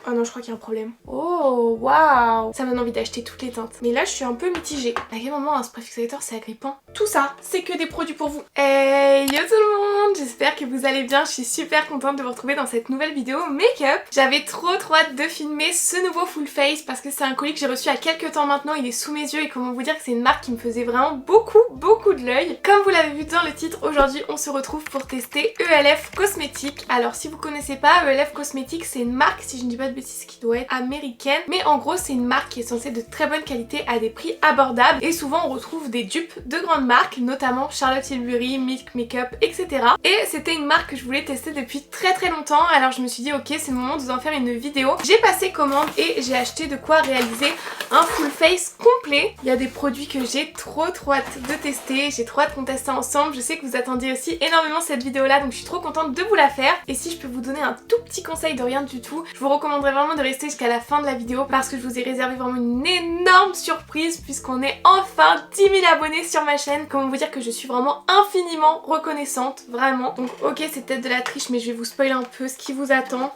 Oh non, je crois qu'il y a un problème. Oh, waouh! Ça me donne envie d'acheter toutes les teintes. Mais là, je suis un peu mitigée. À quel moment un spray fixateur c'est agrippant? Tout ça, c'est que des produits pour vous. Hey, yo tout le monde! J'espère que vous allez bien. Je suis super contente de vous retrouver dans cette nouvelle vidéo make-up. J'avais trop hâte de filmer ce nouveau full face parce que c'est un colis que j'ai reçu il y a quelques temps maintenant. Il est sous mes yeux et comment vous dire que c'est une marque qui me faisait vraiment beaucoup de l'œil. Comme vous l'avez vu dans le titre, aujourd'hui on se retrouve pour tester ELF Cosmetics. Alors si vous connaissez pas, ELF Cosmetics c'est une marque, si je ne dis pas de bêtises, qui doit être américaine, mais en gros c'est une marque qui est censée de très bonne qualité à des prix abordables et souvent on retrouve des dupes de grandes marques, notamment Charlotte Tilbury, Milk Makeup, etc. Et c'était une marque que je voulais tester depuis très longtemps, alors je me suis dit ok, c'est le moment de vous en faire une vidéo. J'ai passé commande et j'ai acheté de quoi réaliser un full face complet. Il y a des produits que j'ai trop hâte de tester, j'ai trop hâte qu'on teste ça ensemble. Je sais que vous attendiez aussi énormément cette vidéo là, donc je suis trop contente de vous la faire. Et si je peux vous donner un tout petit conseil de rien du tout, je vous recommanderais vraiment de rester jusqu'à la fin de la vidéo parce que je vous ai réservé vraiment une énorme surprise puisqu'on est enfin 10 000 abonnés sur ma chaîne. Comment vous dire que je suis vraiment infiniment reconnaissante, vraiment. Donc ok, c'est peut-être de la triche mais je vais vous spoiler un peu ce qui vous attend.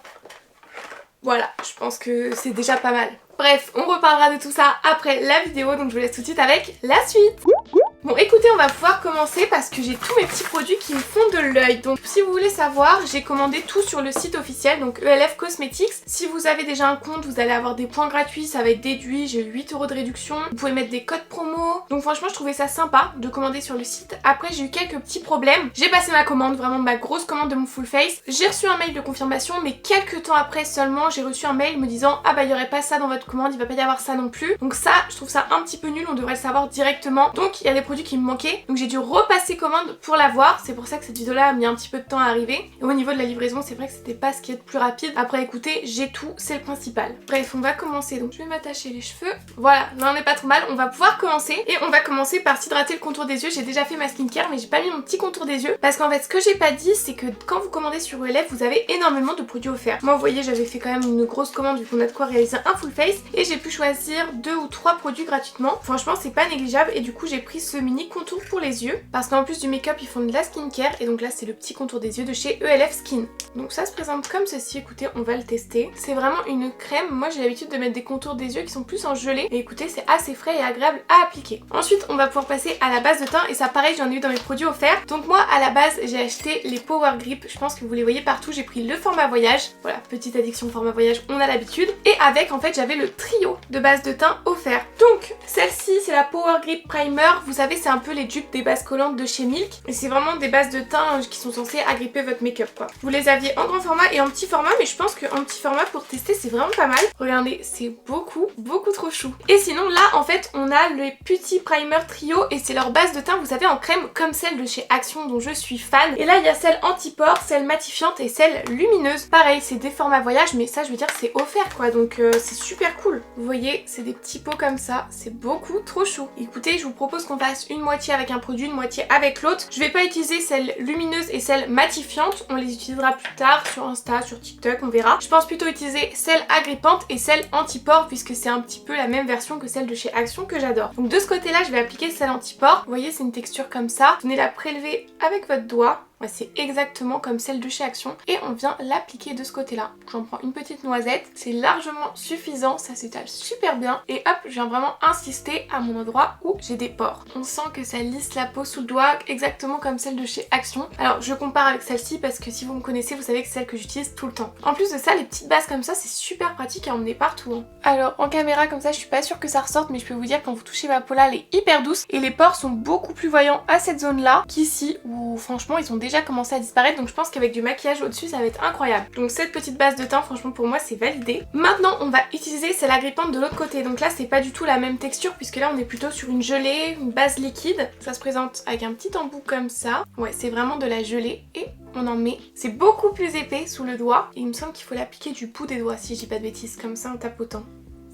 Voilà, je pense que c'est déjà pas mal. Bref, on reparlera de tout ça après la vidéo, donc je vous laisse tout de suite avec la suite. Bon écoutez, on va pouvoir commencer parce que j'ai tous mes petits produits qui me font de l'œil. Donc si vous voulez savoir, j'ai commandé tout sur le site officiel, donc ELF Cosmetics. Si vous avez déjà un compte, vous allez avoir des points gratuits, ça va être déduit, j'ai eu 8 € de réduction. Vous pouvez mettre des codes promo. Donc franchement, je trouvais ça sympa de commander sur le site. Après, j'ai eu quelques petits problèmes. J'ai passé ma commande, vraiment ma grosse commande de mon full face. J'ai reçu un mail de confirmation, mais quelques temps après seulement, j'ai reçu un mail me disant ah bah il y aurait pas ça dans votre commande, il va pas y avoir ça non plus. Donc ça, je trouve ça un petit peu nul, on devrait le savoir directement. Donc il y a des produits qui me manquaient, donc j'ai dû repasser commande pour l'avoir. C'est pour ça que cette vidéo là a mis un petit peu de temps à arriver. Et au niveau de la livraison, c'est vrai que c'était pas ce qui est le plus rapide. Après écoutez, j'ai tout, c'est le principal. Bref, on va commencer. Donc je vais m'attacher les cheveux. Voilà, là on est pas trop mal, on va pouvoir commencer. Et on va commencer par s'hydrater le contour des yeux. J'ai déjà fait ma skincare mais j'ai pas mis mon petit contour des yeux parce qu'en fait ce que j'ai pas dit c'est que quand vous commandez sur ELF, vous avez énormément de produits offerts. Moi vous voyez, j'avais fait quand même une grosse commande vu qu'on a de quoi réaliser un full face et j'ai pu choisir 2 ou 3 produits gratuitement. Franchement c'est pas négligeable et du coup j'ai pris ce mini contour pour les yeux parce qu'en plus du make-up ils font de la skincare et donc là c'est le petit contour des yeux de chez ELF Skin. Donc ça se présente comme ceci, écoutez on va le tester. C'est vraiment une crème, moi j'ai l'habitude de mettre des contours des yeux qui sont plus en gelée et écoutez c'est assez frais et agréable à appliquer. Ensuite on va pouvoir passer à la base de teint et ça pareil j'en ai eu dans mes produits offerts. Donc moi à la base j'ai acheté les Power Grip, je pense que vous les voyez partout, j'ai pris le format voyage. Voilà, petite addiction format voyage, on a l'habitude. Et avec en fait j'avais le trio de base de teint offert. Donc celle-ci c'est la Power Grip Primer, vous savez c'est un peu les dupes des bases collantes de chez Milk et c'est vraiment des bases de teint qui sont censées agripper votre make-up quoi. Vous les aviez en grand format et en petit format mais je pense qu'en petit format pour tester c'est vraiment pas mal. Regardez, c'est beaucoup trop chou. Et sinon là en fait on a le petit primer trio et c'est leur base de teint vous savez en crème comme celle de chez Action dont je suis fan. Et là il y a celle anti-pores, celle matifiante et celle lumineuse. Pareil c'est des formats voyage mais ça je veux dire c'est offert quoi donc c'est super cool. Vous voyez c'est des petits pots comme ça, c'est beaucoup trop chou. Écoutez je vous propose qu'on fasse une moitié avec un produit, une moitié avec l'autre. Je vais pas utiliser celle lumineuse et celle matifiante, on les utilisera plus tard sur Insta, sur TikTok, on verra. Je pense plutôt utiliser celle agrippante et celle anti-pores puisque c'est un petit peu la même version que celle de chez Action que j'adore. Donc de ce côté là je vais appliquer celle anti-pores. Vous voyez c'est une texture comme ça, vous venez la prélever avec votre doigt. C'est exactement comme celle de chez Action et on vient l'appliquer de ce côté là. J'en prends une petite noisette, c'est largement suffisant, ça s'étale super bien et hop je viens vraiment insister à mon endroit où j'ai des pores. On sent que ça lisse la peau sous le doigt exactement comme celle de chez Action. Alors je compare avec celle-ci parce que si vous me connaissez vous savez que c'est celle que j'utilise tout le temps. En plus de ça les petites bases comme ça c'est super pratique à emmener partout hein. Alors en caméra comme ça je suis pas sûre que ça ressorte mais je peux vous dire quand vous touchez ma peau là elle est hyper douce et les pores sont beaucoup plus voyants à cette zone là qu'ici où franchement ils sont déjà commencé à disparaître donc je pense qu'avec du maquillage au-dessus ça va être incroyable. Donc cette petite base de teint franchement pour moi c'est validé. Maintenant on va utiliser celle agrippante de l'autre côté donc là c'est pas du tout la même texture puisque là on est plutôt sur une gelée, une base liquide. Ça se présente avec un petit embout comme ça. Ouais c'est vraiment de la gelée et on en met. C'est beaucoup plus épais sous le doigt et il me semble qu'il faut l'appliquer du bout des doigts si je dis pas de bêtises comme ça en tapotant.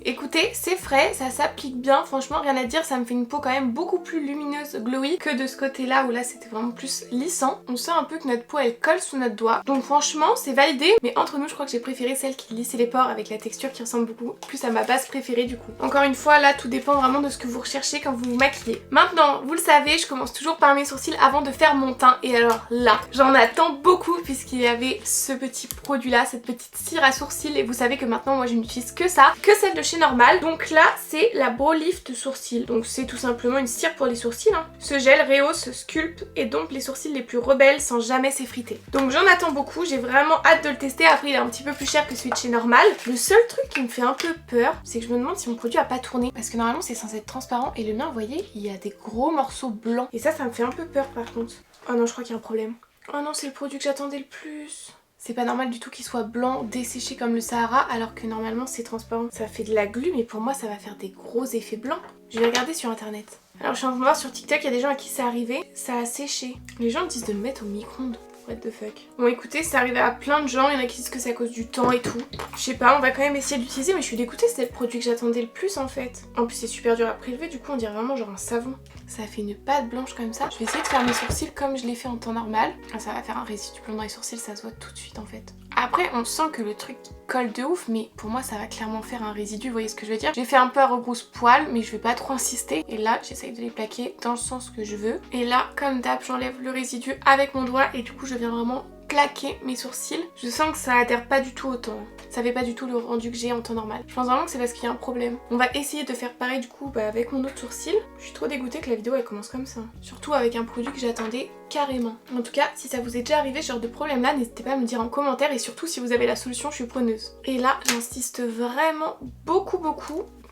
Écoutez, c'est frais, ça s'applique bien, franchement rien à dire, ça me fait une peau quand même beaucoup plus lumineuse, glowy que de ce côté-là où là c'était vraiment plus lissant. On sent un peu que notre peau elle colle sous notre doigt, donc franchement c'est validé, mais entre nous je crois que j'ai préféré celle qui lissait les pores avec la texture qui ressemble beaucoup plus à ma base préférée du coup. Encore une fois là tout dépend vraiment de ce que vous recherchez quand vous vous maquillez. Maintenant vous le savez, je commence toujours par mes sourcils avant de faire mon teint et alors là j'en attends beaucoup puisqu'il y avait ce petit produit là, cette petite cire à sourcils et vous savez que maintenant moi je n'utilise que ça, que celle de chez Normal. Donc là c'est la Brow Lift sourcils, donc c'est tout simplement une cire pour les sourcils hein. Ce gel rehausse, sculpte et donc les sourcils les plus rebelles sans jamais s'effriter. Donc j'en attends beaucoup, j'ai vraiment hâte de le tester. Après il est un petit peu plus cher que celui de chez Normal. Le seul truc qui me fait un peu peur c'est que je me demande si mon produit a pas tourné parce que normalement c'est censé être transparent et le mien vous voyez il y a des gros morceaux blancs et ça me fait un peu peur par contre. Oh non je crois qu'il y a un problème. Oh non c'est le produit que j'attendais le plus. C'est pas normal du tout qu'il soit blanc, desséché comme le Sahara, alors que normalement c'est transparent. Ça fait de la glu, mais pour moi ça va faire des gros effets blancs. Je vais regarder sur internet. Alors je suis en train de voir sur TikTok, il y a des gens à qui c'est arrivé, ça a séché. Les gens disent de le mettre au micro-ondes. What the fuck. Bon écoutez, c'est arrivé à plein de gens, il y en a qui disent que c'est à cause du temps et tout. Je sais pas, on va quand même essayer d'utiliser, mais je suis dégoûtée, c'était le produit que j'attendais le plus en fait. En plus c'est super dur à prélever, du coup on dirait vraiment genre un savon. Ça fait une pâte blanche comme ça. Je vais essayer de faire mes sourcils comme je l'ai fait en temps normal. Ça va faire un résidu blanc dans les sourcils, ça se voit tout de suite en fait. Après on sent que le truc colle de ouf, mais pour moi ça va clairement faire un résidu, vous voyez ce que je veux dire. J'ai fait un peu à rebrousse-poil, mais je vais pas trop insister. Et là j'essaye de les plaquer dans le sens que je veux. Et là comme d'hab j'enlève le résidu avec mon doigt et du coup je viens vraiment plaquer mes sourcils. Je sens que ça adhère pas du tout au temps. Ça fait pas du tout le rendu que j'ai en temps normal. Je pense vraiment que c'est parce qu'il y a un problème. On va essayer de faire pareil du coup avec mon autre sourcil. Je suis trop dégoûtée que la vidéo elle commence comme ça. Surtout avec un produit que j'attendais carrément. En tout cas, si ça vous est déjà arrivé ce genre de problème là, n'hésitez pas à me dire en commentaire et surtout si vous avez la solution, je suis preneuse. Et là, j'insiste vraiment beaucoup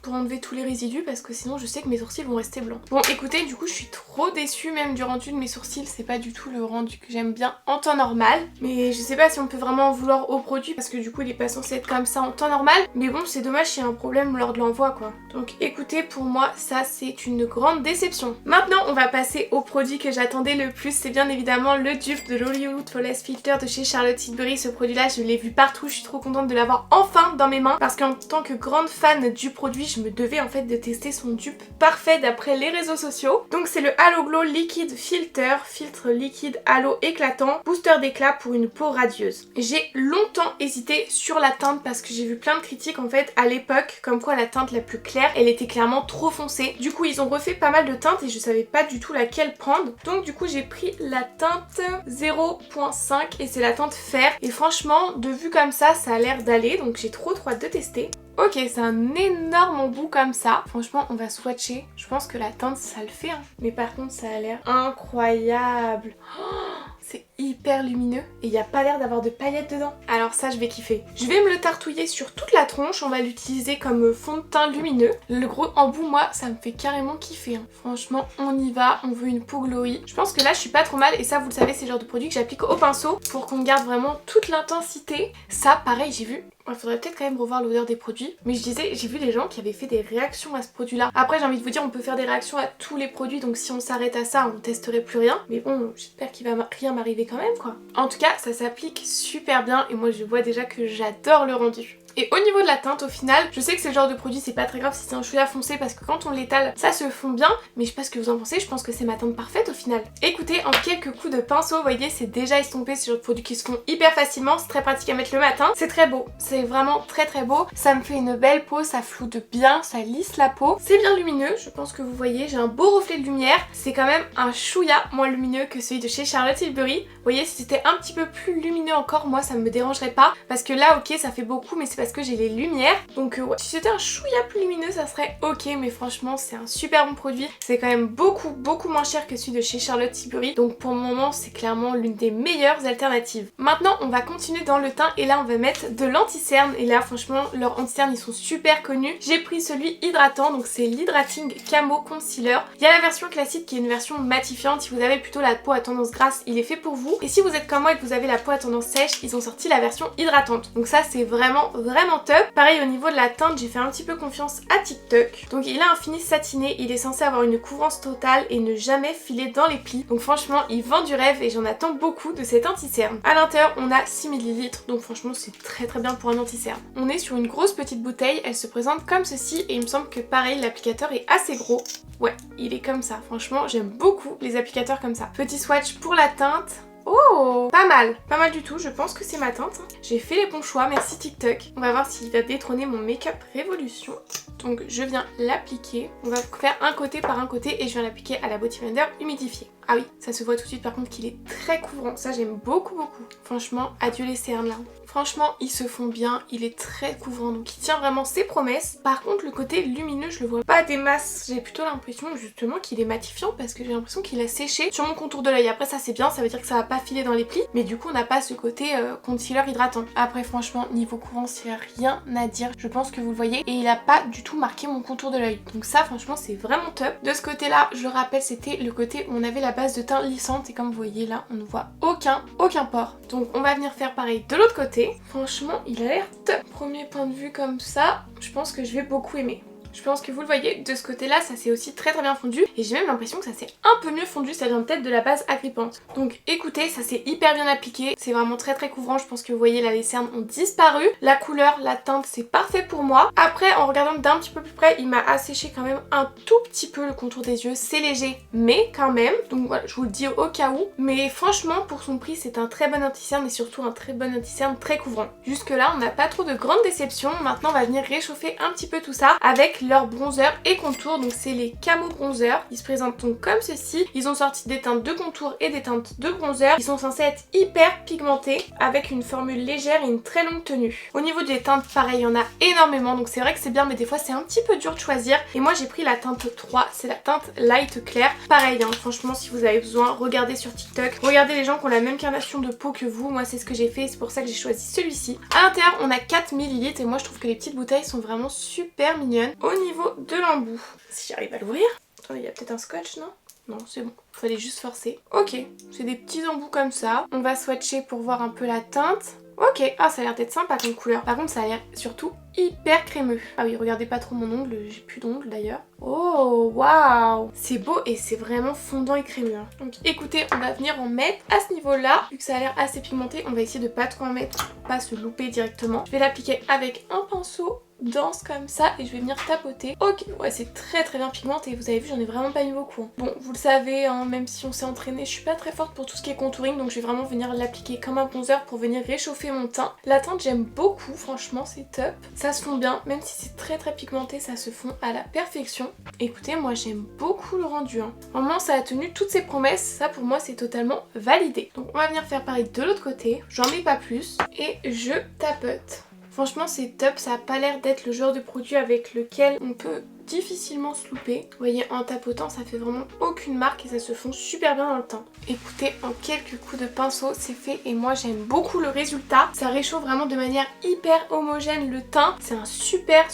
pour enlever tous les résidus parce que sinon je sais que mes sourcils vont rester blancs. Bon écoutez, du coup je suis trop déçue même du rendu de mes sourcils, c'est pas du tout le rendu que j'aime bien en temps normal. Mais je sais pas si on peut vraiment en vouloir au produit parce que du coup il est pas censé être comme ça en temps normal. Mais bon c'est dommage s'il y a un problème lors de l'envoi quoi. Donc écoutez, pour moi ça c'est une grande déception. Maintenant on va passer au produit que j'attendais le plus, c'est bien évidemment le dupe de l'Hollywood Flawless Filter de chez Charlotte Tilbury. Ce produit là je l'ai vu partout, je suis trop contente de l'avoir enfin dans mes mains parce qu'en tant que grande fan du produit je me devais en fait de tester son dupe parfait d'après les réseaux sociaux. Donc c'est le Halo Glow Liquid Filter, filtre liquide halo éclatant, booster d'éclat pour une peau radieuse. J'ai longtemps hésité sur la teinte parce que j'ai vu plein de critiques en fait à l'époque comme quoi la teinte la plus claire elle était clairement trop foncée. Du coup ils ont refait pas mal de teintes et je savais pas du tout laquelle prendre. Donc du coup j'ai pris la teinte 0.5 et c'est la teinte fer et franchement de vue comme ça a l'air d'aller, donc j'ai trop hâte de tester. Ok, c'est un énorme embout comme ça. Franchement, on va swatcher. Je pense que la teinte, ça le fait. Hein. Mais par contre, ça a l'air incroyable. Oh, c'est hyper lumineux et il n'y a pas l'air d'avoir de paillettes dedans. Alors ça, je vais kiffer. Je vais me le tartouiller sur toute la tronche. On va l'utiliser comme fond de teint lumineux. Le gros embout, moi, ça me fait carrément kiffer. Hein. Franchement, on y va. On veut une peau glowy. Je pense que là, je suis pas trop mal. Et ça, vous le savez, c'est le genre de produit que j'applique au pinceau pour qu'on garde vraiment toute l'intensité. Ça, pareil, j'ai vu... Il faudrait peut-être quand même revoir l'odeur des produits. Mais je disais, j'ai vu des gens qui avaient fait des réactions à ce produit-là. Après, j'ai envie de vous dire, on peut faire des réactions à tous les produits. Donc si on s'arrête à ça, on testerait plus rien. Mais bon, j'espère qu'il va rien m'arriver quand même, quoi. En tout cas, ça s'applique super bien. Et moi, je vois déjà que j'adore le rendu. Et au niveau de la teinte, au final, je sais que c'est le genre de produit, c'est pas très grave si c'est un chouïa foncé parce que quand on l'étale, ça se fond bien. Mais je sais pas ce que vous en pensez, je pense que c'est ma teinte parfaite au final. Écoutez, en quelques coups de pinceau, vous voyez, c'est déjà estompé. C'est le genre de produit qui se font hyper facilement, c'est très pratique à mettre le matin. C'est très beau, c'est vraiment très beau. Ça me fait une belle peau, ça floute bien, ça lisse la peau. C'est bien lumineux, je pense que vous voyez, j'ai un beau reflet de lumière. C'est quand même un chouïa moins lumineux que celui de chez Charlotte Tilbury. Vous voyez, si c'était un petit peu plus lumineux encore, moi ça me dérangerait pas. Parce que là, ok, ça fait beaucoup, mais c'est parce que j'ai les lumières. Donc ouais, si c'était un chouïa plus lumineux, ça serait ok, mais franchement, c'est un super bon produit. C'est quand même beaucoup moins cher que celui de chez Charlotte Tilbury. Donc pour le moment, c'est clairement l'une des meilleures alternatives. Maintenant, on va continuer dans le teint et là, on va mettre de l'anti-cerne. Et là, franchement, leurs anti-cernes, ils sont super connus. J'ai pris celui hydratant, donc c'est l'Hydrating Camo Concealer. Il y a la version classique qui est une version matifiante. Si vous avez plutôt la peau à tendance grasse, il est fait pour vous. Et si vous êtes comme moi et que vous avez la peau à tendance sèche, ils ont sorti la version hydratante. Donc ça, c'est vraiment vraiment top. Pareil au niveau de la teinte, j'ai fait un petit peu confiance à TikTok. Donc il a un fini satiné, il est censé avoir une couvrance totale et ne jamais filer dans les plis. Donc franchement il vend du rêve et j'en attends beaucoup de cet anti-cerne. À l'intérieur on a 6 ml, donc franchement c'est très bien pour un anti-cerne. On est sur une grosse petite bouteille, elle se présente comme ceci et il me semble que pareil l'applicateur est assez gros. Ouais, il est comme ça, franchement j'aime beaucoup les applicateurs comme ça. Petit swatch pour la teinte. Oh, pas mal du tout, je pense que c'est ma teinte. J'ai fait les bons choix, merci TikTok. On va voir s'il va détrôner mon Make-up Révolution. Donc je viens l'appliquer, on va faire un côté par un côté et je viens l'appliquer à la Beauty Blender humidifiée. Ah oui, ça se voit tout de suite par contre qu'il est très couvrant, ça j'aime beaucoup. Franchement, adieu les cernes là. Franchement, ils se font bien, il est très couvrant, donc il tient vraiment ses promesses. Par contre, le côté lumineux, je le vois pas des masses. J'ai plutôt l'impression justement qu'il est matifiant parce que j'ai l'impression qu'il a séché sur mon contour de l'œil. Après ça c'est bien, ça veut dire que ça va pas filer dans les plis, mais du coup on n'a pas ce côté concealer hydratant. Après franchement, niveau courant, c'est rien à dire. Je pense que vous le voyez et il a pas du tout marqué mon contour de l'œil. Donc ça franchement c'est vraiment top. De ce côté-là, je rappelle, c'était le côté où on avait la base de teint lissante et comme vous voyez là, on ne voit aucun pore. Donc on va venir faire pareil de l'autre côté. Franchement, il a l'air top. Premier point de vue comme ça, je pense que je vais beaucoup aimer. Je pense que vous le voyez, de ce côté-là, ça s'est aussi très bien fondu. Et j'ai même l'impression que ça s'est un peu mieux fondu, ça vient peut-être de la base agrippante. Donc écoutez, ça s'est hyper bien appliqué. C'est vraiment très couvrant, je pense que vous voyez là, les cernes ont disparu. La couleur, la teinte, c'est parfait pour moi. Après, en regardant d'un petit peu plus près, il m'a asséché quand même un tout petit peu le contour des yeux. C'est léger, mais quand même. Donc voilà, je vous le dis au cas où. Mais franchement, pour son prix, c'est un très bon anti-cerne et surtout un très bon anti-cerne très couvrant. Jusque là, on n'a pas trop de grandes déceptions. Maintenant, on va venir réchauffer un petit peu tout ça avec leur bronzer et contour. Donc c'est les Camo Bronzer. Ils se présentent donc comme ceci. Ils ont sorti des teintes de contour et des teintes de bronzer. Ils sont censés être hyper pigmentés avec une formule légère et une très longue tenue. Au niveau des teintes, pareil, il y en a énormément. Donc c'est vrai que c'est bien, mais des fois c'est un petit peu dur de choisir. Et moi j'ai pris la teinte 3. C'est la teinte light clair. Pareil, hein, franchement si vous avez besoin, regardez sur TikTok. Regardez les gens qui ont la même carnation de peau que vous. Moi c'est ce que j'ai fait. C'est pour ça que j'ai choisi celui-ci. À l'intérieur on a 4 ml et moi je trouve que les petites bouteilles sont vraiment super mignonnes. Au niveau de l'embout, si j'arrive à l'ouvrir. Attendez, il y a peut-être un scotch, non? Non, c'est bon. Fallait juste forcer. Ok, c'est des petits embouts comme ça. On va swatcher pour voir un peu la teinte. Ok, ah ça a l'air d'être sympa comme couleur. Par contre ça a l'air surtout hyper crémeux. Ah oui, regardez pas trop mon ongle, j'ai plus d'ongles d'ailleurs. Oh waouh, c'est beau et c'est vraiment fondant et crémeux. Hein. Donc écoutez, on va venir en mettre à ce niveau-là. Vu que ça a l'air assez pigmenté, on va essayer de pas trop en mettre, pour pas se louper directement. Je vais l'appliquer avec un pinceau dense comme ça et je vais venir tapoter. Ok, ouais c'est très bien pigmenté, vous avez vu j'en ai vraiment pas mis beaucoup. Hein. Bon vous le savez, hein, même si on s'est entraîné, je suis pas très forte pour tout ce qui est contouring, donc je vais vraiment venir l'appliquer comme un bronzer pour venir réchauffer mon teint. La teinte j'aime beaucoup, franchement c'est top. Ça se fond bien, même si c'est très pigmenté, ça se fond à la perfection. Écoutez, moi j'aime beaucoup le rendu. Hein. Vraiment ça a tenu toutes ses promesses, ça pour moi c'est totalement validé. Donc on va venir faire pareil de l'autre côté, j'en mets pas plus et je tapote. Franchement c'est top, ça a pas l'air d'être le genre de produit avec lequel on peut difficilement se louper. Vous voyez, en tapotant ça fait vraiment aucune marque et ça se fond super bien dans le teint. Écoutez, en quelques coups de pinceau c'est fait et moi j'aime beaucoup le résultat. Ça réchauffe vraiment de manière hyper homogène le teint. C'est un super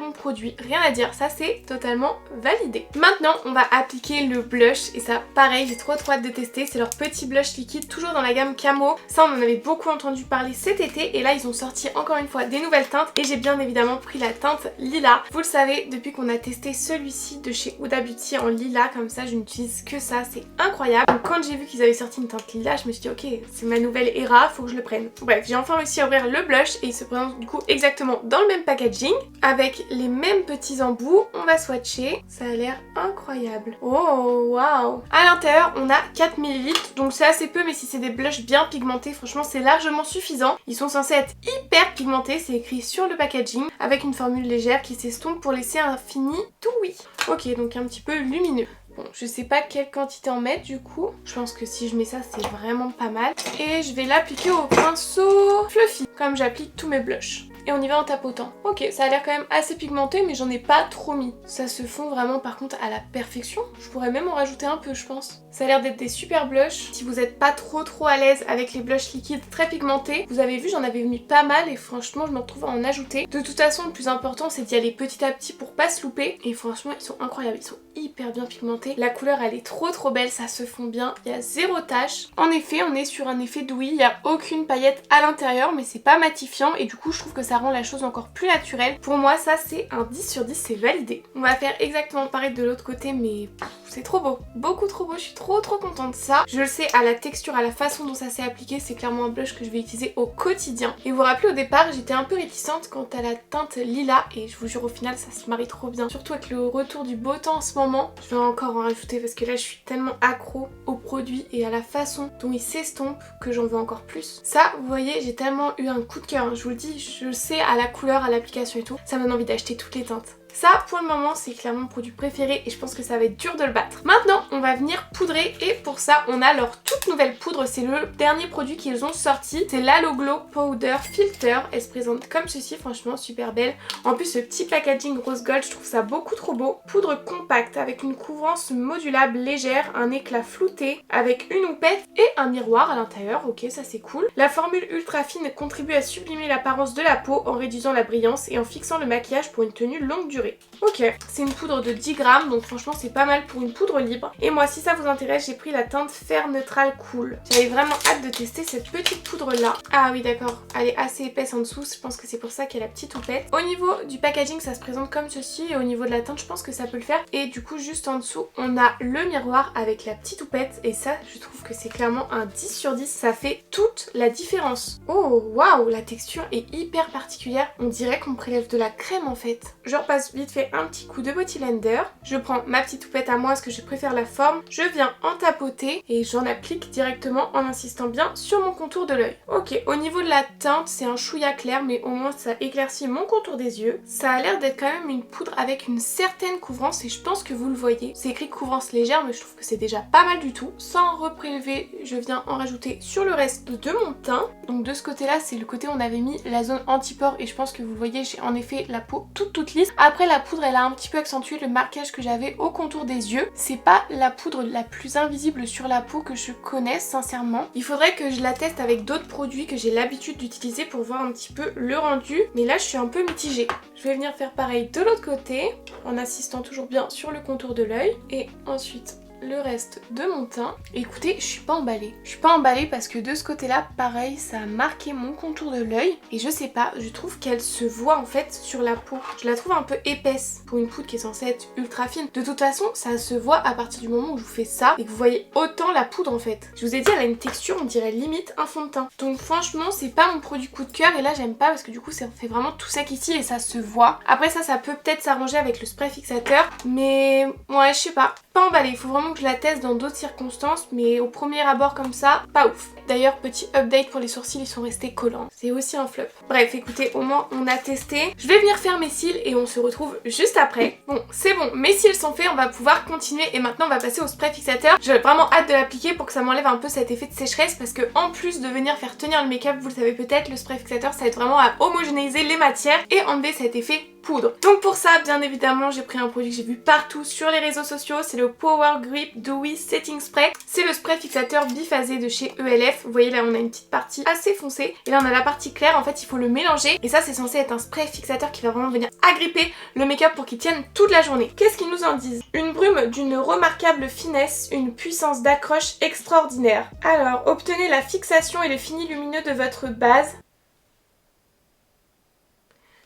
bon produit, rien à dire, ça c'est totalement validé. Maintenant on va appliquer le blush et ça pareil, j'ai trop hâte de tester. C'est leur petit blush liquide, toujours dans la gamme Camo. Ça on en avait beaucoup entendu parler cet été et là ils ont sorti encore une fois des nouvelles teintes et j'ai bien évidemment pris la teinte Lila. Vous le savez, depuis qu'on a testé celui-ci de chez Huda Beauty en lilas, comme ça je n'utilise que ça, c'est incroyable. Donc quand j'ai vu qu'ils avaient sorti une teinte lilas, je me suis dit ok, c'est ma nouvelle era, faut que je le prenne. Bref, j'ai enfin réussi à ouvrir le blush et il se présente du coup exactement dans le même packaging, avec les mêmes petits embouts. On va swatcher, ça a l'air incroyable. Oh waouh. À l'intérieur on a 4 ml, donc c'est assez peu, mais si c'est des blushs bien pigmentés, franchement c'est largement suffisant. Ils sont censés être hyper pigmentés, c'est écrit sur le packaging, avec une formule légère qui s'estompe pour laisser un fini tout oui. Ok, donc un petit peu lumineux. Bon, je sais pas quelle quantité en mettre du coup. Je pense que si je mets ça, c'est vraiment pas mal. Et je vais l'appliquer au pinceau fluffy, comme j'applique tous mes blushs. Et on y va en tapotant. Ok, ça a l'air quand même assez pigmenté, mais j'en ai pas trop mis. Ça se fond vraiment par contre à la perfection. Je pourrais même en rajouter un peu, je pense. Ça a l'air d'être des super blushs. Si vous n'êtes pas trop à l'aise avec les blushs liquides très pigmentés, vous avez vu, j'en avais mis pas mal et franchement, je me retrouve à en ajouter. De toute façon, le plus important, c'est d'y aller petit à petit pour pas se louper. Et franchement, ils sont incroyables. Ils sont hyper bien pigmentés. La couleur, elle est trop belle. Ça se fond bien. Il y a zéro tache. En effet, on est sur un effet douillet. Il n'y a aucune paillette à l'intérieur, mais c'est pas matifiant. Et du coup, je trouve que ça rend la chose encore plus naturelle. Pour moi ça c'est un 10 sur 10, c'est validé. On va faire exactement pareil de l'autre côté mais c'est trop beau, beaucoup trop beau, je suis trop contente de ça. Je le sais, à la texture, à la façon dont ça s'est appliqué, c'est clairement un blush que je vais utiliser au quotidien. Et vous vous rappelez au départ j'étais un peu réticente quant à la teinte lilas et je vous jure au final ça se marie trop bien. Surtout avec le retour du beau temps en ce moment, je vais encore en rajouter parce que là je suis tellement accro au produit et à la façon dont il s'estompe que j'en veux encore plus. Ça vous voyez, j'ai tellement eu un coup de cœur, hein. Je vous le dis, je le sais à la couleur, à l'application et tout, ça me donne envie d'acheter toutes les teintes. Ça, pour le moment, c'est clairement mon produit préféré et je pense que ça va être dur de le battre. Maintenant, on va venir poudrer et pour ça, on a leur toute nouvelle poudre. C'est le dernier produit qu'ils ont sorti. C'est l'Halo Glow Powder Filter. Elle se présente comme ceci, franchement, super belle. En plus, ce petit packaging rose gold, je trouve ça beaucoup trop beau. Poudre compacte avec une couvrance modulable légère, un éclat flouté avec une houppette et un miroir à l'intérieur. Ok, ça c'est cool. La formule ultra fine contribue à sublimer l'apparence de la peau en réduisant la brillance et en fixant le maquillage pour une tenue longue durée. Ok, c'est une poudre de 10 grammes, donc franchement c'est pas mal pour une poudre libre. Et moi, si ça vous intéresse, j'ai pris la teinte Fer Neutral Cool. J'avais vraiment hâte de tester cette petite poudre là. Ah oui d'accord, elle est assez épaisse en dessous, je pense que c'est pour ça qu'elle a la petite houppette. Au niveau du packaging, ça se présente comme ceci et au niveau de la teinte, je pense que ça peut le faire. Et du coup, juste en dessous, on a le miroir avec la petite houppette et ça, je trouve que c'est clairement un 10 sur 10, ça fait toute la différence. Oh waouh, la texture est hyper particulière, on dirait qu'on prélève de la crème en fait. Je repasse vite fait un petit coup de body blender. Je prends ma petite houppette à moi parce que je préfère la forme. Je viens en tapoter et j'en applique directement en insistant bien sur mon contour de l'œil. Ok, au niveau de la teinte, c'est un chouïa clair mais au moins ça éclaircit mon contour des yeux. Ça a l'air d'être quand même une poudre avec une certaine couvrance et je pense que vous le voyez. C'est écrit couvrance légère mais je trouve que c'est déjà pas mal du tout. Sans reprélever, je viens en rajouter sur le reste de mon teint. Donc de ce côté-là, c'est le côté où on avait mis la zone anti-pores et je pense que vous le voyez, j'ai en effet la peau toute lisse. Après la poudre elle a un petit peu accentué le marquage que j'avais au contour des yeux. C'est pas la poudre la plus invisible sur la peau que je connaisse sincèrement. Il faudrait que je la teste avec d'autres produits que j'ai l'habitude d'utiliser pour voir un petit peu le rendu. Mais là je suis un peu mitigée. Je vais venir faire pareil de l'autre côté en insistant toujours bien sur le contour de l'œil. Et ensuite le reste de mon teint. Écoutez, je suis pas emballée. Je suis pas emballée parce que de ce côté-là, pareil, ça a marqué mon contour de l'œil. Et je sais pas, je trouve qu'elle se voit en fait sur la peau. Je la trouve un peu épaisse pour une poudre qui est censée être ultra fine. De toute façon, ça se voit à partir du moment où je vous fais ça et que vous voyez autant la poudre en fait. Je vous ai dit, elle a une texture, on dirait limite un fond de teint. Donc franchement, c'est pas mon produit coup de cœur et là j'aime pas parce que du coup ça fait vraiment tout sec ici et ça se voit. Après ça peut peut-être s'arranger avec le spray fixateur, mais ouais, je sais pas. Pas emballée, il faut vraiment que je la teste dans d'autres circonstances, mais au premier abord comme ça, pas ouf. D'ailleurs, petit update pour les sourcils, ils sont restés collants. C'est aussi un flop. Bref, écoutez, au moins on a testé. Je vais venir faire mes cils et on se retrouve juste après. Bon, c'est bon, mes cils sont faits, on va pouvoir continuer et maintenant on va passer au spray fixateur. J'ai vraiment hâte de l'appliquer pour que ça m'enlève un peu cet effet de sécheresse parce que en plus de venir faire tenir le make-up, vous le savez peut-être, le spray fixateur ça aide vraiment à homogénéiser les matières et enlever cet effet poudre. Donc pour ça, bien évidemment, j'ai pris un produit que j'ai vu partout sur les réseaux sociaux, c'est le Power Grip Dewy Setting Spray. C'est le spray fixateur biphasé de chez ELF. Vous voyez là, on a une petite partie assez foncée et là on a la partie claire. En fait, il faut le mélanger et ça c'est censé être un spray fixateur qui va vraiment venir agripper le make-up pour qu'il tienne toute la journée. Qu'est-ce qu'ils nous en disent? Une brume d'une remarquable finesse, une puissance d'accroche extraordinaire. Alors, obtenez la fixation et le fini lumineux de votre base.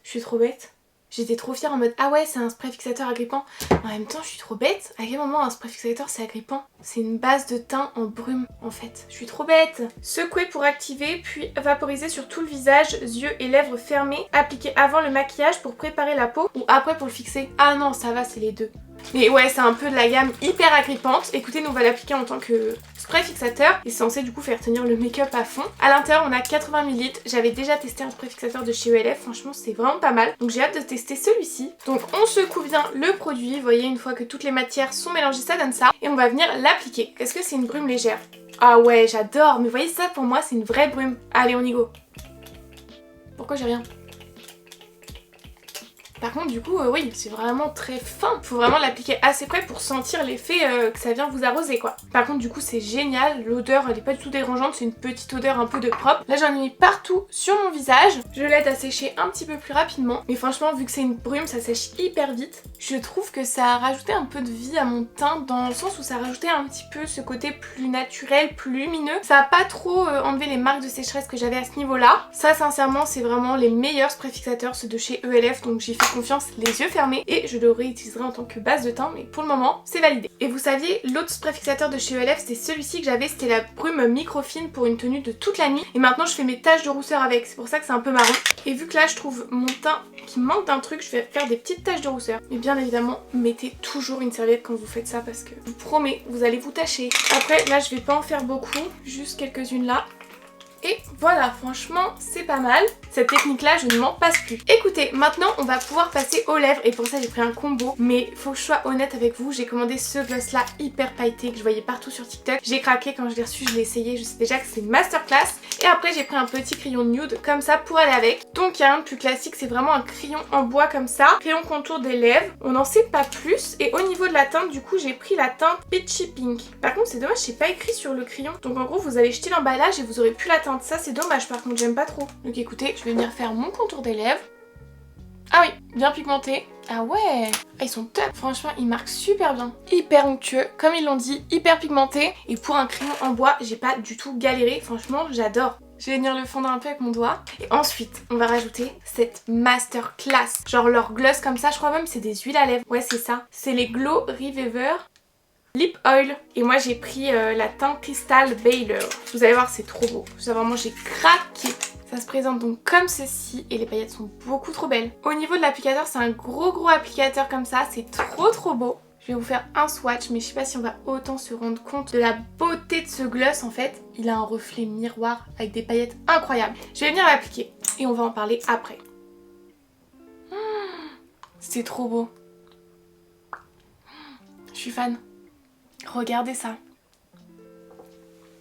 Je suis trop bête. J'étais trop fière en mode ah ouais c'est un spray fixateur agrippant. En même temps je suis trop bête. À quel moment un spray fixateur c'est agrippant? C'est une base de teint en brume en fait. Je suis trop bête. Secouer pour activer puis vaporiser sur tout le visage, yeux et lèvres fermés. Appliquer avant le maquillage pour préparer la peau ou après pour le fixer. Ah non ça va c'est les deux. Mais ouais c'est un peu de la gamme hyper agrippante. Écoutez nous on va l'appliquer en tant que spray fixateur et c'est censé du coup faire tenir le make-up à fond. À l'intérieur on a 80 ml. J'avais déjà testé un spray fixateur de chez ELF, franchement c'est vraiment pas mal. Donc j'ai hâte de tester celui-ci. Donc on secoue bien le produit, vous voyez une fois que toutes les matières sont mélangées ça donne ça. Et on va venir l'appliquer. Est-ce que c'est une brume légère? Ah ouais j'adore, mais vous voyez ça pour moi c'est une vraie brume. Allez on y go. Pourquoi j'ai rien? Par contre du coup oui c'est vraiment très fin. Faut vraiment l'appliquer assez près pour sentir l'effet que ça vient vous arroser quoi. Par contre du coup c'est génial, l'odeur elle est pas du tout dérangeante, c'est une petite odeur un peu de propre. Là j'en ai mis partout sur mon visage. Je l'aide à sécher un petit peu plus rapidement. Mais franchement vu que c'est une brume ça sèche hyper vite. Je trouve que ça a rajouté un peu de vie à mon teint dans le sens où ça a rajouté un petit peu ce côté plus naturel, plus lumineux. Ça a pas trop enlevé les marques de sécheresse que j'avais à ce niveau là. Ça sincèrement c'est vraiment les meilleurs spray fixateurs, ceux de chez ELF, donc j'y fais confiance les yeux fermés et je le réutiliserai en tant que base de teint mais pour le moment c'est validé. Et vous saviez l'autre spray fixateur de chez ELF c'était celui-ci que j'avais, c'était la brume microfine pour une tenue de toute la nuit et maintenant je fais mes taches de rousseur avec, c'est pour ça que c'est un peu marron. Et vu que là je trouve mon teint qui manque d'un truc, je vais faire des petites taches de rousseur. Mais bien évidemment mettez toujours une serviette quand vous faites ça parce que je vous promets vous allez vous tacher. Après là je vais pas en faire beaucoup, juste quelques-unes là. Et voilà, franchement, c'est pas mal. Cette technique-là, je ne m'en passe plus. Écoutez, maintenant, on va pouvoir passer aux lèvres. Et pour ça, j'ai pris un combo. Mais faut que je sois honnête avec vous. J'ai commandé ce gloss-là hyper pailleté que je voyais partout sur TikTok. J'ai craqué quand je l'ai reçu, je l'ai essayé. Je sais déjà que c'est une masterclass. Et après, j'ai pris un petit crayon nude comme ça pour aller avec. Donc, il y a rien de plus classique. C'est vraiment un crayon en bois comme ça. Crayon contour des lèvres. On n'en sait pas plus. Et au niveau de la teinte, du coup, j'ai pris la teinte Peachy Pink. Par contre, c'est dommage, c'est pas écrit sur le crayon. Donc, en gros, vous allez jeter l'emballage et vous aurez plus la teinte. Ça c'est dommage par contre, j'aime pas trop. Donc écoutez, je vais venir faire mon contour des lèvres. Ah oui, bien pigmenté. Ah ouais, ils sont top. Franchement, ils marquent super bien. Hyper onctueux, comme ils l'ont dit, hyper pigmenté. Et pour un crayon en bois, j'ai pas du tout galéré. Franchement, j'adore. Je vais venir le fondre un peu avec mon doigt. Et ensuite, on va rajouter cette masterclass. Genre leur gloss comme ça, je crois même c'est des huiles à lèvres. Ouais, c'est ça. C'est les Glow Reviver Lip Oil. Et moi j'ai pris la teinte Crystal Baylor. Vous allez voir c'est trop beau. Ça vraiment j'ai craqué. Ça se présente donc comme ceci et les paillettes sont beaucoup trop belles. Au niveau de l'applicateur c'est un gros applicateur comme ça. C'est trop beau. Je vais vous faire un swatch mais je sais pas si on va autant se rendre compte de la beauté de ce gloss en fait. Il a un reflet miroir avec des paillettes incroyables. Je vais venir l'appliquer et on va en parler après. C'est trop beau. Je suis fan. Regardez ça.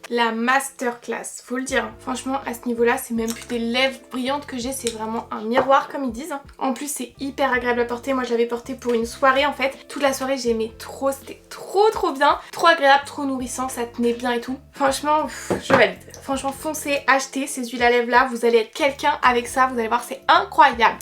La masterclass, faut le dire. Franchement, à ce niveau-là, c'est même plus des lèvres brillantes que j'ai, c'est vraiment un miroir comme ils disent. En plus, c'est hyper agréable à porter. Moi, je l'avais porté pour une soirée en fait. Toute la soirée, j'aimais trop, c'était trop bien. Trop agréable, trop nourrissant, ça tenait bien et tout. Franchement, je valide. Franchement, foncez, achetez ces huiles à lèvres là. Vous allez être quelqu'un avec ça, vous allez voir, c'est incroyable.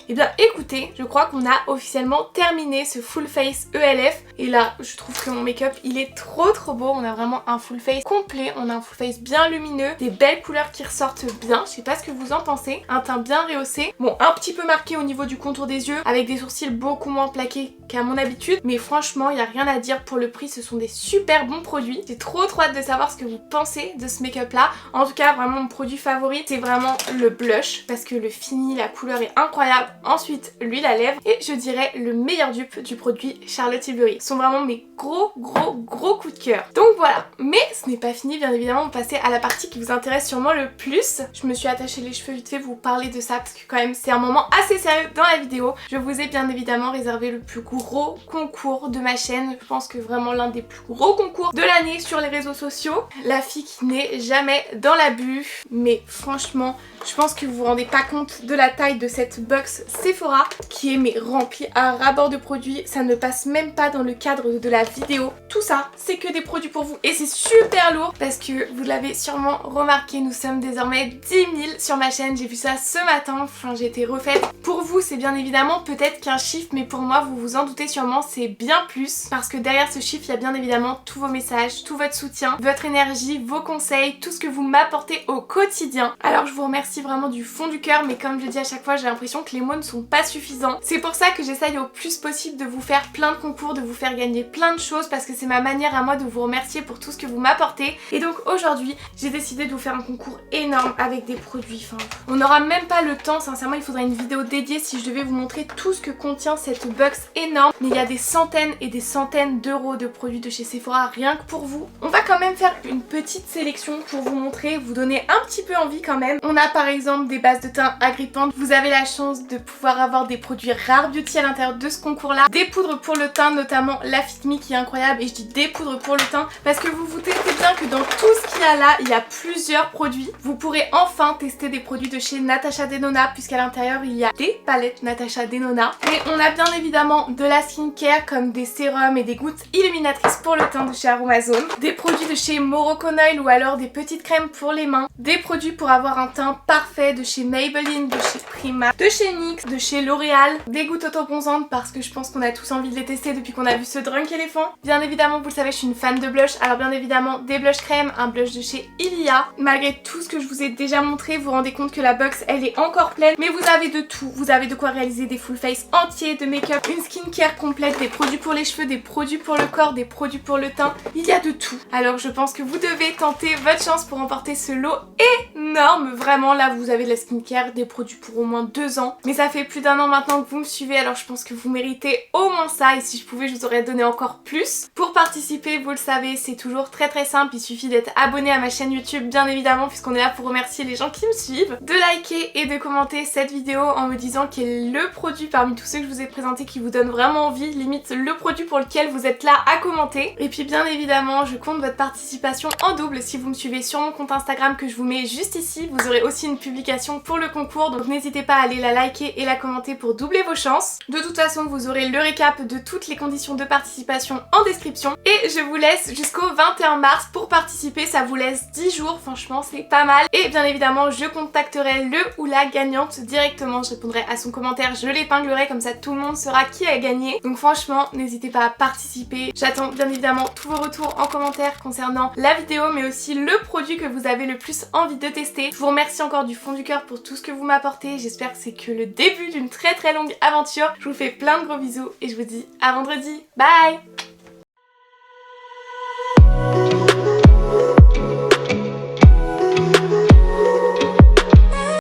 Et bien écoutez, je crois qu'on a officiellement terminé ce full face ELF. Et là, je trouve que mon make-up, il est trop beau. On a vraiment un full face complet. On a un full face bien lumineux. Des belles couleurs qui ressortent bien. Je sais pas ce que vous en pensez. Un teint bien rehaussé. Bon, un petit peu marqué au niveau du contour des yeux. Avec des sourcils beaucoup moins plaqués qu'à mon habitude. Mais franchement, il n'y a rien à dire pour le prix. Ce sont des super bons produits. J'ai trop hâte de savoir ce que vous pensez de ce make-up là. En tout cas, vraiment mon produit favori, c'est vraiment le blush. Parce que le fini, la couleur est incroyable. Ensuite, l'huile à lèvres et je dirais le meilleur dupe du produit Charlotte Tilbury. Ce sont vraiment mes gros coups de cœur. Donc voilà, mais ce n'est pas fini bien évidemment, on va passer à la partie qui vous intéresse sûrement le plus. Je me suis attachée les cheveux vite fait pour vous parler de ça parce que quand même c'est un moment assez sérieux dans la vidéo. Je vous ai bien évidemment réservé le plus gros concours de ma chaîne. Je pense que vraiment l'un des plus gros concours de l'année sur les réseaux sociaux. La fille qui n'est jamais dans l'abus. Mais franchement, je pense que vous vous rendez pas compte de la taille de cette box Sephora qui est remplie à ras bord de produits. Ça ne passe même pas dans le cadre de la vidéo. Tout ça, c'est que des produits pour vous et c'est super lourd parce que vous l'avez sûrement remarqué, nous sommes désormais 10 000 sur ma chaîne. J'ai vu ça ce matin, enfin j'ai été refaite. Pour vous, c'est bien évidemment peut-être qu'un chiffre, mais pour moi, vous vous en doutez sûrement, c'est bien plus parce que derrière ce chiffre, il y a bien évidemment tous vos messages, tout votre soutien, votre énergie, vos conseils, tout ce que vous m'apportez au quotidien. Alors je vous remercie vraiment du fond du cœur, mais comme je dis à chaque fois, j'ai l'impression que les mots ne sont pas suffisants. C'est pour ça que j'essaye au plus possible de vous faire plein de concours, de vous faire gagner plein de choses parce que c'est ma manière à moi de vous remercier pour tout ce que vous m'apportez. Et donc aujourd'hui, j'ai décidé de vous faire un concours énorme avec des produits. Enfin, on n'aura même pas le temps, sincèrement, il faudrait une vidéo dédiée si je devais vous montrer tout ce que contient cette box énorme. Mais il y a des centaines et des centaines d'euros de produits de chez Sephora rien que pour vous. On va quand même faire une petite sélection pour vous montrer, vous donner un petit peu envie quand même. On a par exemple des bases de teint agrippantes. Vous avez la chance de pouvoir avoir des produits Rare Beauty à l'intérieur de ce concours-là. Des poudres pour le teint, notamment la Fit Me qui est incroyable. Et je dis des poudres pour le teint parce que vous vous doutez bien que dans tout ce qu'il y a là, il y a plusieurs produits. Vous pourrez enfin tester des produits de chez Natasha Denona puisqu'à l'intérieur, il y a des palettes Natasha Denona. Et on a bien évidemment de la skincare comme des sérums et des gouttes illuminatrices pour le teint de chez Aromazone. Des produits de chez Moroccan Oil ou alors des petites crèmes pour les mains. Des produits pour avoir un teint parfait de chez Maybelline, de chez Prima, de chez NYX, de chez L'Oréal. Des gouttes auto-bronzantes parce que je pense qu'on a tous envie de les tester depuis qu'on a vu ce Drunk Elephant. Bien évidemment, vous le savez, je suis une fan de blush. Alors bien évidemment, des blush crème, un blush de chez Ilia. Malgré tout ce que je vous ai déjà montré, vous vous rendez compte que la box, elle est encore pleine. Mais vous avez de tout. Vous avez de quoi réaliser des full face entiers, de make-up, une skincare complète, des produits pour les cheveux, des produits pour le corps, des produits pour le teint. Il y a de tout. Alors je pense que vous devez tenter votre chance pour remporter ce lot énorme. Vraiment, là, vous avez de la skincare, des produits pour au moins 2 ans. Mais ça fait plus d'1 an maintenant que vous me suivez, alors je pense que vous méritez au moins ça. Et si je pouvais, je vous aurais donné encore plus. Pour participer, vous le savez, c'est toujours très simple. Il suffit d'être abonné à ma chaîne YouTube, bien évidemment, puisqu'on est là pour remercier les gens qui me suivent. De liker et de commenter cette vidéo en me disant quel est le produit parmi tous ceux que je vous ai présentés qui vous donne vraiment envie. Limite, le produit pour lequel vous êtes là à commenter. Et puis bien évidemment, je compte votre participation en double si vous me suivez sur mon compte Instagram que je vous mets juste ici. Vous aurez aussi une publication pour le concours, donc n'hésitez pas à aller la liker et la commenter pour doubler vos chances. De toute façon, vous aurez le récap de toutes les conditions de participation en description. Et je vous laisse jusqu'au 21 mars pour participer, ça vous laisse 10 jours, franchement c'est pas mal. Et bien évidemment, je contacterai le ou la gagnante directement, je répondrai à son commentaire, je l'épinglerai, comme ça tout le monde saura qui a gagné. Donc franchement, n'hésitez pas à participer. J'attends bien évidemment tous vos retours en commentaire concernant la vidéo, mais aussi le produit que vous avez le plus envie de tester. Je vous remercie encore du fond du cœur pour tout ce que vous m'apportez. J'espère que c'est que le début d'une très longue aventure. Je vous fais plein de gros bisous et je vous dis à vendredi. Bye!